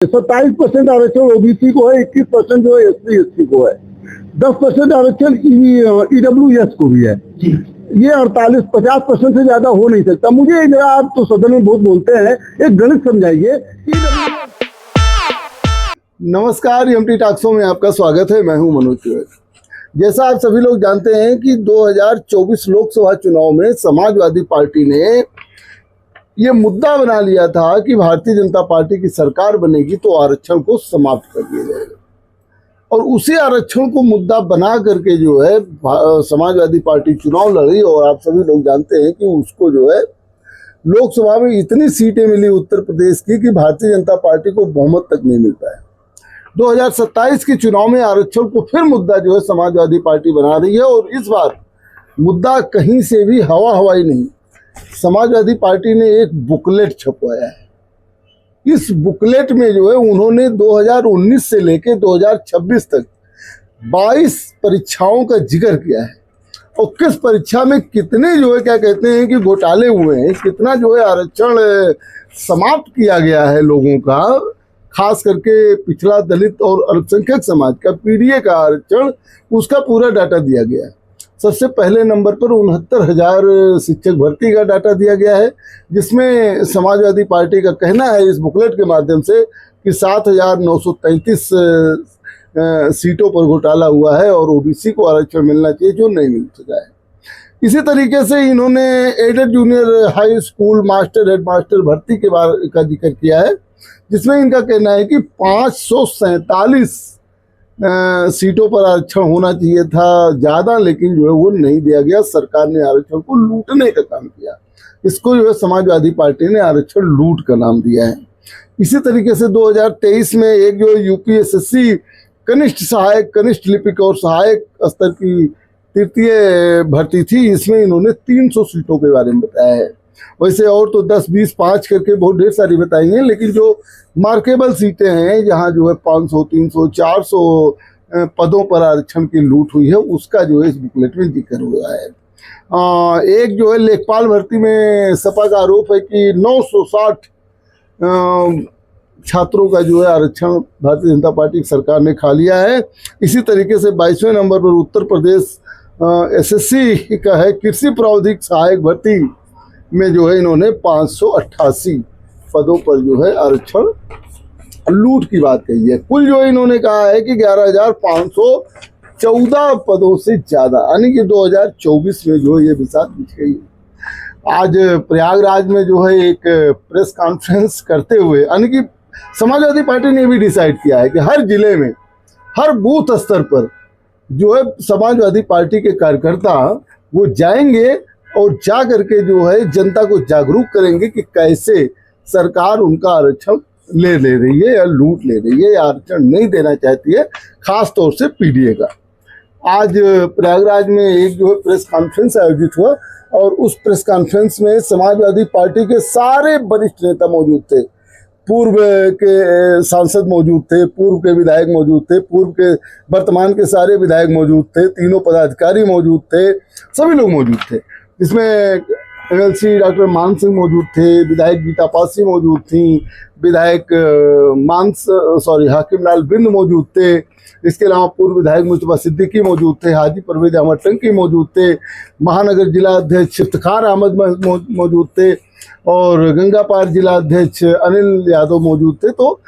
27% आरक्षण ओबीसी को है, 21% जो है SC/ST को है, 10% आरक्षण EWS को भी है। ये 48-50% से ज्यादा हो नहीं सकता। मुझे आप तो सदन में बहुत बोलते हैं, एक गणित समझाइए। नमस्कार, एमटी टॉक्सो में आपका स्वागत है। मैं हूं मनोज तिवारी। जैसा आप सभी लोग जानते हैं कि 2024 लोकसभा चुनाव में समाजवादी पार्टी ने ये मुद्दा बना लिया था कि भारतीय जनता पार्टी की सरकार बनेगी तो आरक्षण को समाप्त कर दिया जाएगा, और उसी आरक्षण को मुद्दा बना करके जो है समाजवादी पार्टी चुनाव लड़ी। और आप सभी लोग जानते हैं कि उसको जो है लोकसभा में इतनी सीटें मिली उत्तर प्रदेश की कि भारतीय जनता पार्टी को बहुमत तक नहीं मिल पाया। 2027 के चुनाव में आरक्षण को फिर मुद्दा जो है समाजवादी पार्टी बना रही है, और इस बार मुद्दा कहीं से भी हवाई नहीं। समाजवादी पार्टी ने एक बुकलेट छपवाया है। इस बुकलेट में जो है उन्होंने 2019 से लेकर 2026 तक 22 परीक्षाओं का जिक्र किया है, और किस परीक्षा में कितने जो है क्या कहते हैं कि घोटाले हुए हैं, कितना जो है आरक्षण समाप्त किया गया है लोगों का, खास करके पिछड़ा दलित और अल्पसंख्यक समाज का पीडीए का आरक्षण, उसका पूरा डाटा दिया गया है। सबसे पहले नंबर पर 69,000 शिक्षक भर्ती का डाटा दिया गया है, जिसमें समाजवादी पार्टी का कहना है इस बुकलेट के माध्यम से कि 7,933 सीटों पर घोटाला हुआ है और ओबीसी को आरक्षण मिलना चाहिए, जो नहीं मिल सका है। इसी तरीके से इन्होंने aided junior high school master headmaster भर्ती के बारे का जिक्र किया है, जिसमें इनका कहना है कि 547 सीटों पर आरक्षण होना चाहिए था ज़्यादा, लेकिन जो है वो नहीं दिया गया। सरकार ने आरक्षण को लूटने का काम किया। इसको जो है समाजवादी पार्टी ने आरक्षण लूट का नाम दिया है। इसी तरीके से 2023 में एक जो यूपीएसएससी कनिष्ठ सहायक, कनिष्ठ लिपिक और सहायक स्तर की तृतीय भर्ती थी, इसमें इन्होंने 300 सीटों के बारे में बताया है। वैसे और तो 10, 20, 5 करके बहुत ढेर सारी बताई हैं, लेकिन जो मार्केबल सीटें हैं जहां जो है 500, 300, 400 पदों पर आरक्षण की लूट हुई है, उसका जो है इस बुकलेट में जिक्र हुआ है। एक जो है लेखपाल भर्ती में सपा का आरोप है कि 960 छात्रों का जो है आरक्षण भारतीय जनता पार्टी की सरकार ने खा लिया है। इसी तरीके से 22वें नंबर पर उत्तर प्रदेश एसएससी का है कृषि प्रावधिक सहायक भर्ती में जो है इन्होंने 588 पदों पर जो है आरक्षण लूट की बात कही है। कुल जो इन्होंने कहा है कि 11,514 पदों से ज़्यादा, यानी कि 2024 में जो है ये बिसात बिछ गई। आज प्रयागराज में जो है एक प्रेस कॉन्फ्रेंस करते हुए, यानी कि समाजवादी पार्टी ने भी डिसाइड किया है कि हर जिले में, हर बूथ स्तर पर जो है समाजवादी पार्टी के कार्यकर्ता वो जाएंगे और जा करके जो है जनता को जागरूक करेंगे कि कैसे सरकार उनका आरक्षण ले रही है या लूट ले रही है या आरक्षण नहीं देना चाहती है, खास तौर से पीडीए का। आज प्रयागराज में एक जो है प्रेस कॉन्फ्रेंस आयोजित हुआ, और उस प्रेस कॉन्फ्रेंस में समाजवादी पार्टी के सारे वरिष्ठ नेता मौजूद थे। पूर्व के सांसद मौजूद थे, पूर्व के विधायक मौजूद थे, पूर्व के वर्तमान के सारे विधायक मौजूद थे, तीनों पदाधिकारी मौजूद थे, सभी लोग मौजूद थे। इसमें एमएलसी डॉक्टर मान सिंह मौजूद थे, विधायक गीता पासी मौजूद थी, विधायक हाकिम लाल बिंद मौजूद थे। इसके अलावा पूर्व विधायक मुस्तफा सिद्दीकी मौजूद थे, हाजी परवेज अहमद टंकी मौजूद थे, महानगर जिला अध्यक्ष इफ्तिखार अहमद मौजूद थे, और गंगा पार जिला अध्यक्ष अनिल यादव मौजूद थे। तो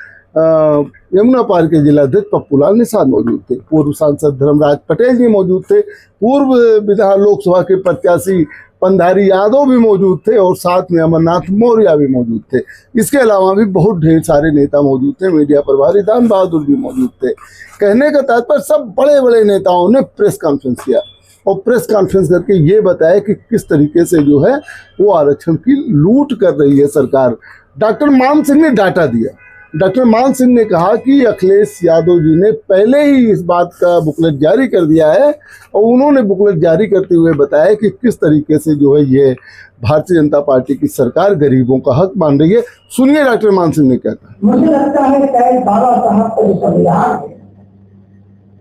यमुना पार के जिला अध्यक्ष पप्पूलाल निषाद मौजूद थे, पूर्व सांसद धर्मराज पटेल जी मौजूद थे, पूर्व विधान लोकसभा के प्रत्याशी पंधारी यादव भी मौजूद थे, और साथ में अमरनाथ मौर्य भी मौजूद थे। इसके अलावा भी बहुत ढेर सारे नेता मौजूद थे, मीडिया प्रभारी दान बहादुर भी मौजूद थे। कहने का तात्पर्य सब बड़े बड़े नेताओं ने प्रेस कॉन्फ्रेंस किया, और प्रेस कॉन्फ्रेंस करके ये बताया कि किस तरीके से जो है वो आरक्षण की लूट कर रही है सरकार। डॉक्टर मान सिंह ने डाटा दिया। डॉक्टर मान सिंह ने कहा कि अखिलेश यादव जी ने पहले ही इस बात का बुकलेट जारी कर दिया है, और उन्होंने बुकलेट जारी करते हुए बताया कि किस तरीके से जो है ये भारतीय जनता पार्टी की सरकार गरीबों का हक मान रही है। सुनिए डॉक्टर मान सिंह ने क्या कहा। मुझे लगता है कि बाबा साहब का जो संविधान है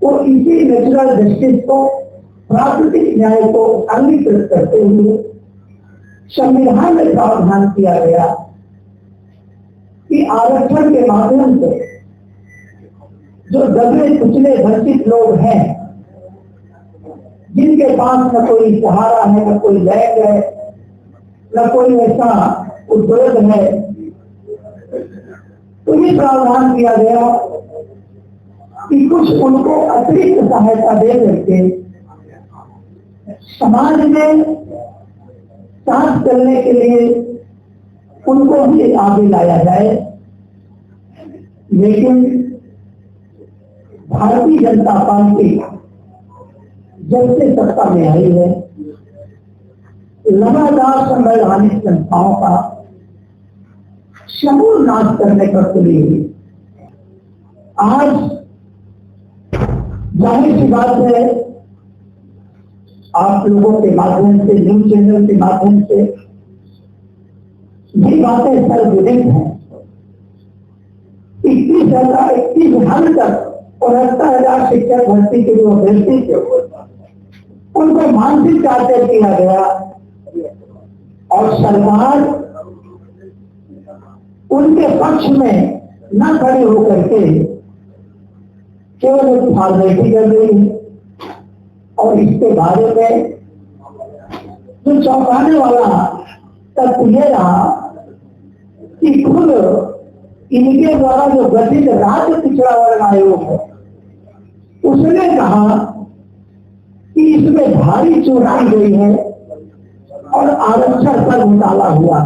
वो इसी नेचुरल जस्टिस को, प्राकृतिक न्याय को अंगीकृत करते हुए संविधान में प्रावधान किया गया कि आरक्षण के माध्यम से जो दबे कुचले वंचित लोग हैं, जिनके पास न कोई सहारा है, न कोई लैंड है, न कोई ऐसा उद्योग है, तो ये प्रावधान किया गया कि कुछ उनको अतिरिक्त सहायता दे करके समाज में सांस चलने के लिए उनको भी आगे लाया जाए। लेकिन भारतीय जनता पार्टी जब से सत्ता में आई है, लगातार संवैधानिक संस्थाओं का समूल नाश करने पर तुली हुई। आज जाहिर सी बात है, आप लोगों के माध्यम से, न्यूज चैनल के माध्यम से ये बातें सार्वजनिक हैं। 21,000 तक 69,000 शिक्षक भर्ती के जो अभ्यर्थी थे, उनको मानसिक टार्चर किया गया और सरकार उनके पक्ष में न खड़े होकर के केवल एक फॉर्मेलिटी कर रही है। और इसके बारे में जो चौंकाने वाला तथ्य यह रहा कि खुद इनके द्वारा जो गठित राज्य पिछड़ा वर्ग आयोग है, उसने कहा कि इसमें भारी चोरी गई है और आरक्षण पर घोटाला हुआ।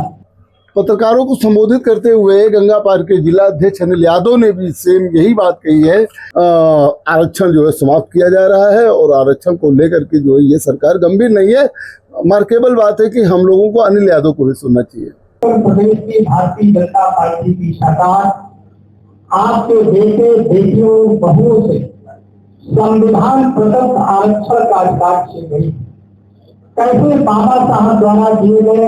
पत्रकारों को संबोधित करते हुए गंगा पार के जिला अध्यक्ष अनिल यादव ने भी सेम यही बात कही है। आरक्षण जो है समाप्त किया जा रहा है और आरक्षण को लेकर के जो है ये सरकार गंभीर नहीं है। मार्केबल बात है कि हम लोगों को अनिल यादव को भी सुनना चाहिए। प्रदेश की भारतीय जनता पार्टी की सरकार आपके बेटे बेटियों बहुओं से संविधान प्रदत्त आरक्षण का अधिकार छीन गई। कैसे बाबा साहब द्वारा दिए गए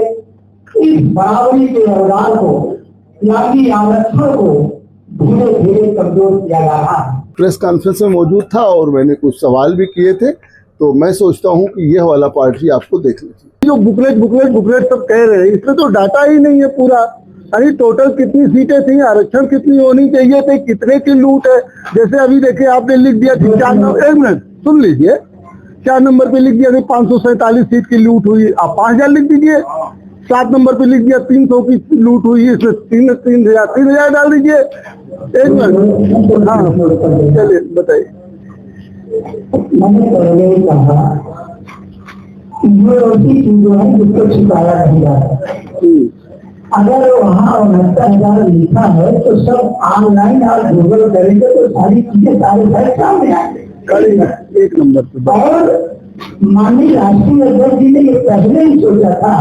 इस बराबरी के अवदान को, यानी आरक्षण को धीरे धीरे कमजोर किया जा रहा है। प्रेस कॉन्फ्रेंस में मौजूद था और मैंने कुछ सवाल भी किए थे, तो मैं सोचता हूं कि यह वाला पार्टी आपको देखना चाहिए। जो बुकलेट सब कह रहे हैं, इसमें तो डाटा ही नहीं है पूरा। अरे टोटल कितनी सीटें थी, आरक्षण कितनी होनी चाहिए थे, कितने की लूट है। जैसे अभी देखिए आपने लिख दिया कि 4 नंबर, 1 मिनट सुन लीजिए, 4 नंबर पे लिख दिया कि 547 सीट की लूट हुई। आप 5,000 लिख दीजिए। 7 नंबर पे लिख दिया 300 की लूट हुई, इसमें 3,000 डाल दीजिए। 1 मिनट, हाँ चलिए बताइए। मैंने पहले ही कहा ये ऐसी चीजें हैं जिसको छिपाया नहीं जाता। अगर वहाँ 69,000 लिखा है तो सब ऑनलाइन आप गूगल करेंगे तो सारी चीजें सारे सामने आएंगे। 1 नंबर पे और माननीय राष्ट्रीय अध्यक्ष जी ने ये पहले ही सोचा था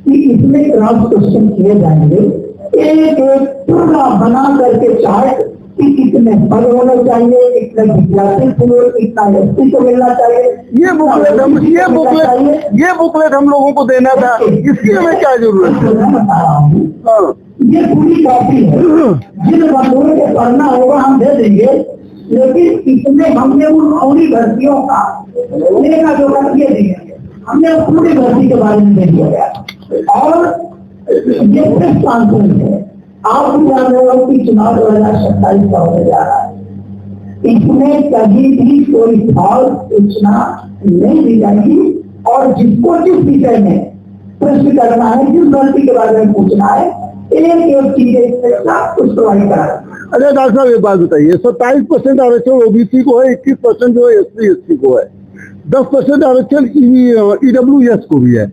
कि इसमें क्रॉस क्वेश्चन किए जाएंगे, एक एक पूरा बना करके चार्ट कि कितने पद होने चाहिए, कितने विद्यार्थी को, कितना एसपी को मिलना चाहिए। ये बुकलेट हम लोगों को देना था, इसकी हमें क्या जरूरत है? मैं बता रहा हूँ, ये पूरी कॉपी है। जिन बंधुओं को पढ़ना होगा हम दे देंगे, लेकिन इसमें हमने उन पूरी भर्तियों का लेखा जोखा किए दिए। हमने पूरी भर्ती के बारे में दे दिया गया। और ये प्रेस कॉन्फ्रेंस है, आप भी जान रहे हो कि चुनाव 2027 का होने जा रहा है। इसमें कभी भी कोई फॉल्स सूचना नहीं दी जाएगी और जिसको जिस विषय में प्रश्न करना है, जिस भर्ती के बारे में पूछना है, एक चीज कुछ प्रोवाइड करा। अरे डॉक्टर साहब एक बात बताइए, 27% आरक्षण ओबीसी को है, 21% जो है SC/ST को है, 10% आरक्षण EWS को भी है।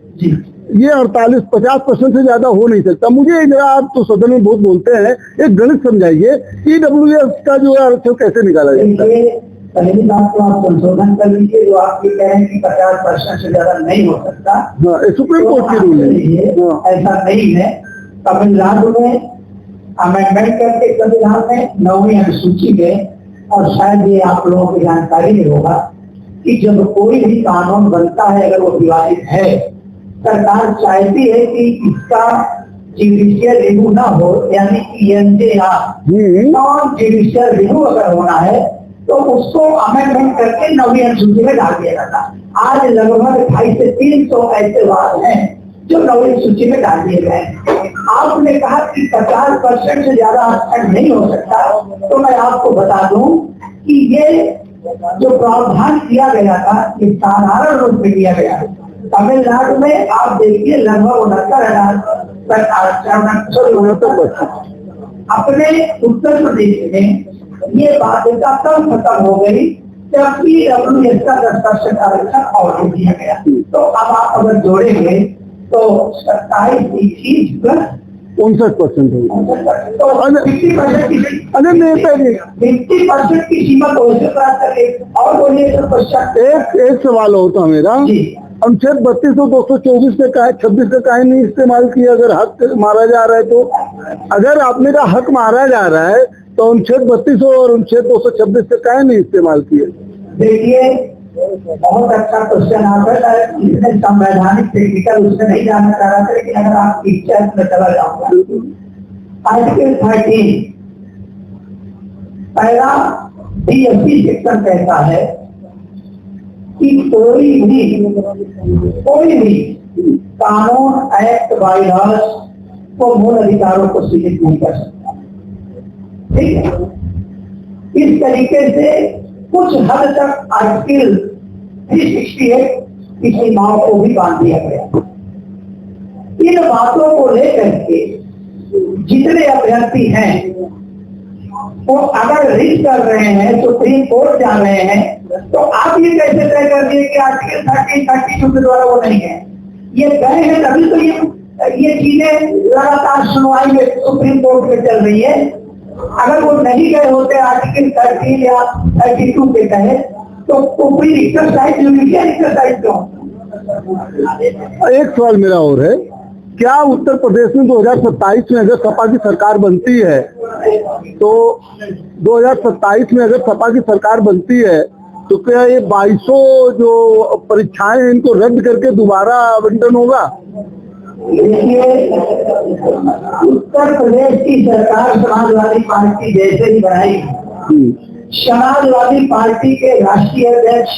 ये 48-50% से ज्यादा हो नहीं सकता। मुझे जरा, आप तो सदन में बहुत बोलते हैं, एक गणित समझाइए, EWS का जो है आरक्षण कैसे निकाला जाता है? पहली बात तो आप संशोधन कर लीजिए, जो आप ये कह रहे हैं कि 50% से ज्यादा नहीं हो सकता। हाँ, सुप्रीम कोर्ट की रूल है, ऐसा नहीं है। तमिलनाडु में अमेंडमेंट करके संविधान में 9वीं अनुसूची में, और शायद ये आप लोगों की जानकारी नहीं होगा कि जब कोई भी कानून बनता है, अगर वो विवादित है, सरकार चाहती है कि इसका जुडिशियल रिव्यू ना हो, यानी कि नॉन जुडिशियल रिव्यू अगर होना है तो उसको अमेंडमेंट करके 9वीं अनुसूची में डाल दिया जाता। आज लगभग 250 से 300 ऐसे वाद हैं जो नौवीं सूची में डाल दिए गए। आपने कहा कि 50% से ज्यादा आरक्षण नहीं हो सकता, तो मैं आपको बता दूं कि ये जो प्रावधान किया गया था ये साधारण रूप में किया गया। तमिलनाडु में आप देखिए लगभग 69,000 आरक्षण, अपने उत्तर प्रदेश में ये बाध्यता तब खत्म हो गई जबकि EWS का 10% आरक्षण और दिया गया। तो अब आप अगर जोड़ेंगे तो 27 प्लस 59% होगा। तो 50% अरे नेताजी 50% की सीमा को प्राप्त करें। और बोलिए सर पश्चात एक सवाल होता मेरा, अनुच्छेद 32 और 224 का काहे 26 का काहे नहीं इस्तेमाल किया? अगर हक मारा जा रहा है तो, अगर आपने का हक मारा जा रहा है तो अनुच्छेद 32 और अनुच्छेद 226 का काहे नहीं इस्तेमाल किए? देखिए बहुत अच्छा क्वेश्चन आता है, इसमें संवैधानिक टेक्निकल उसमें नहीं जानना चाह रहा था, लेकिन अगर आप पिक्चर में चला जाऊंगा, आर्टिकल 13 पहला DSC सेक्शन कहता है कि कोई भी कानून, एक्ट, बाईलॉज को मूल अधिकारों को सीमित नहीं कर सकता। ठीक है, इस तरीके से कुछ हद तक आर्टिकल 368 की सीमाओं को भी बांध दिया गया। इन बातों को लेकर के जितने अभ्यर्थी हैं वो अगर रिट कर रहे हैं, सुप्रीम कोर्ट जा रहे हैं, तो आप ये कैसे तय कर दिए कि आर्टिकल 32 के द्वारा वो नहीं है? ये गए हैं तभी तो ये चीजें लगातार सुनवाई में सुप्रीम कोर्ट में चल रही है। अगर वो नहीं गए होते आर्टिकल 13 या 32 के तहत, तो कोई एक्सरसाइज जुडिशियल एक्सरसाइज क्यों? एक सवाल मेरा और है, क्या उत्तर प्रदेश में 2027 में अगर सपा की सरकार बनती है तो 2027 में अगर सपा की सरकार बनती है तो क्या ये 2200 जो परीक्षाएं हैं इनको रद्द करके दोबारा आवंटन होगा? देखिए, उत्तर प्रदेश की सरकार समाजवादी पार्टी जैसे ही बनाई, समाजवादी पार्टी के राष्ट्रीय अध्यक्ष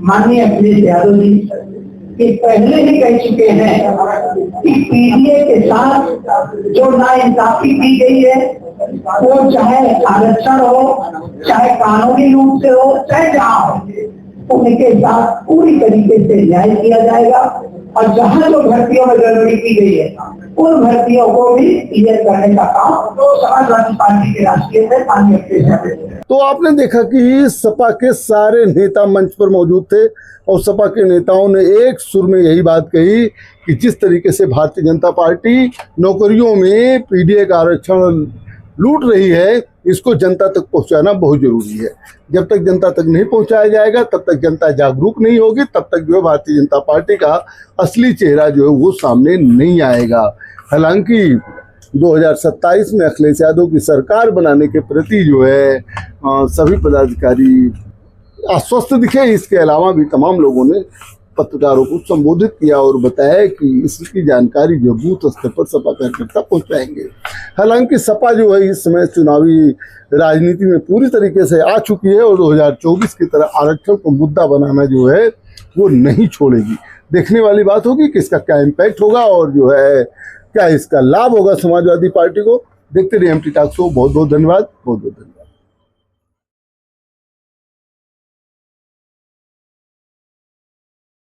माननीय अखिलेश यादव जी कि पहले ही कह चुके हैं कि पीडीए के साथ जो नाइंसाफी की गई है, वो चाहे आरक्षण हो, चाहे कानूनी रूप से हो, चाहे जहां हो, उनके साथ पूरी तरीके से न्याय किया जाएगा। और जहां जो भर्तियों में गड़बड़ी की गई है उन भर्तियों को भी क्लियर करने का काम तो समाजवादी पार्टी के राष्ट्रीय में माननीय अखिलेश। तो आपने देखा कि सपा के सारे नेता मंच पर मौजूद थे और सपा के नेताओं ने एक सुर में यही बात कही कि जिस तरीके से भारतीय जनता पार्टी नौकरियों में पीडीए का आरक्षण लूट रही है, इसको जनता तक पहुंचाना बहुत जरूरी है। जब तक जनता तक नहीं पहुंचाया जाएगा तब तक जनता जागरूक नहीं होगी, तब तक जो है भारतीय जनता पार्टी का असली चेहरा जो है वो सामने नहीं आएगा। हालांकि 2027 में अखिलेश यादव की सरकार बनाने के प्रति जो है सभी पदाधिकारी आश्वस्त दिखे। इसके अलावा भी तमाम लोगों ने पत्रकारों को संबोधित किया और बताया कि इसकी जानकारी जो बूथ स्तर पर सपा कार्यकर्ता पहुंचाएंगे। हालांकि सपा जो है इस समय चुनावी राजनीति में पूरी तरीके से आ चुकी है और 2024 की तरह आरक्षण को मुद्दा बनाना जो है वो नहीं छोड़ेगी। देखने वाली बात होगी कि इसका क्या इम्पैक्ट होगा और जो है क्या इसका लाभ होगा समाजवादी पार्टी को। देखते रहिए एमटी टॉक शो। बहुत बहुत धन्यवाद।